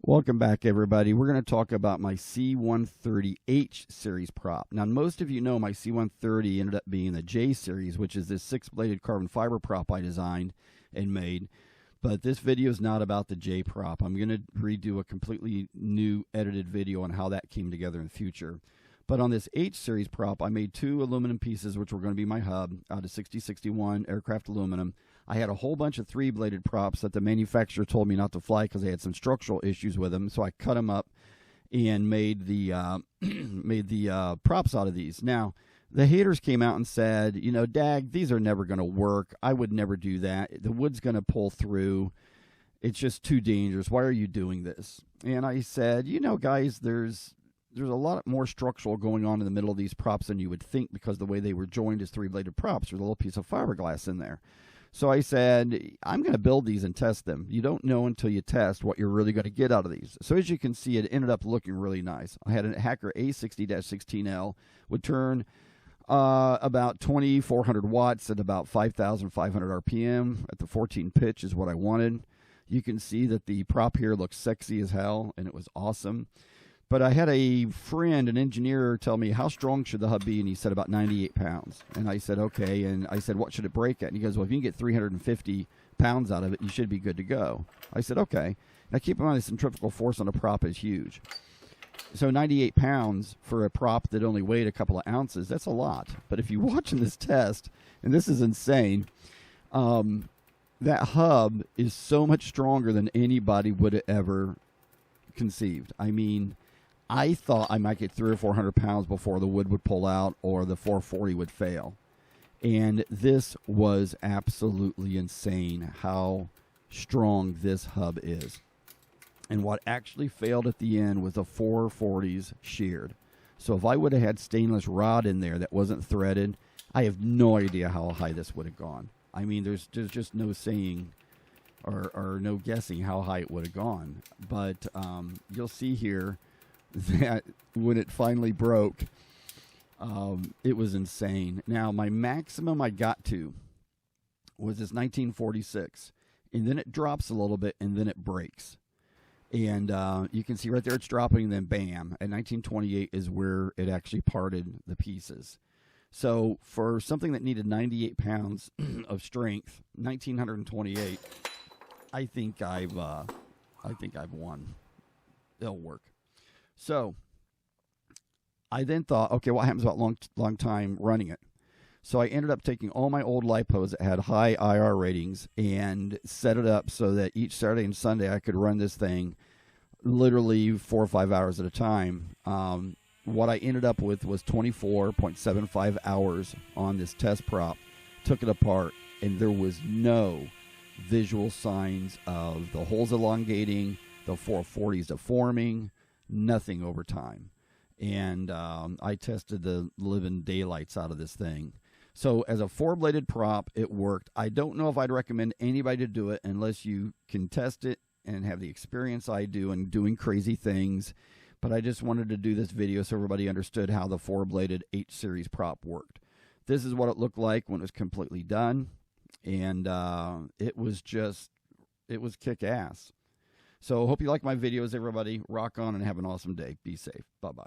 Welcome back, everybody. We're going to talk about my C130H series prop. Now, most of you know my C130 ended up being the J series, which is this 6-bladed carbon fiber prop I designed and made. But this video is not about the J prop. I'm going to redo a completely new edited video on how that came together in the future. But on this H series prop, I made 2 aluminum pieces, which were going to be my hub, out of 6061 aircraft aluminum. I had a whole bunch of 3-bladed props that the manufacturer told me not to fly because they had some structural issues with them. So I cut them up and made the props out of these. Now, the haters came out and said, you know, Dag, these are never going to work. I would never do that. The wood's going to pull through. It's just too dangerous. Why are you doing this? And I said, you know, guys, there's a lot more structural going on in the middle of these props than you would think because the way they were joined as 3-bladed props. There's a little piece of fiberglass in there. So I said, I'm going to build these and test them. You don't know until you test what you're really going to get out of these. So as you can see, it ended up looking really nice. I had a Hacker A60-16L, would turn about 2,400 watts at about 5,500 RPM at the 14 pitch is what I wanted. You can see that the prop here looks sexy as hell, and it was awesome. But I had a friend, an engineer, tell me, how strong should the hub be? And he said about 98 pounds. And I said, okay. And I said, what should it break at? And he goes, well, if you can get 350 pounds out of it, you should be good to go. I said, okay. Now, keep in mind, the centrifugal force on a prop is huge. So 98 pounds for a prop that only weighed a couple of ounces, that's a lot. But if you watch in this test, and this is insane, that hub is so much stronger than anybody would have ever conceived. I mean, I thought I might get 300 or 400 pounds before the wood would pull out or the 440 would fail. And this was absolutely insane how strong this hub is. And what actually failed at the end was the 440s sheared. So if I would have had stainless rod in there that wasn't threaded, I have no idea how high this would have gone. I mean, there's just no saying or no guessing how high it would have gone. But you'll see here that when it finally broke, it was insane. Now, my maximum I got to was this 1946, and then it drops a little bit, and then it breaks. And you can see right there it's dropping, and then bam, at 1928 is where it actually parted the pieces. So for something that needed 98 pounds of strength, 1928, I think I've won. It'll work. So I then thought, okay, what happens about long time running it? So I ended up taking all my old LiPos that had high IR ratings and set it up so that each Saturday and Sunday I could run this thing literally 4 or 5 hours at a time. What I ended up with was 24.75 hours on this test prop. Took it apart, and there was no visual signs of the holes elongating, the 440s deforming, nothing over time. And I tested the living daylights out of this thing. So as a 4-bladed prop, it worked. I don't know if I'd recommend anybody to do it unless you can test it and have the experience I do in doing crazy things. But I just wanted to do this video so everybody understood how the 4-bladed H-series prop worked. This is what it looked like when it was completely done. And it was kick-ass. So hope you like my videos, everybody. Rock on and have an awesome day. Be safe. Bye-bye.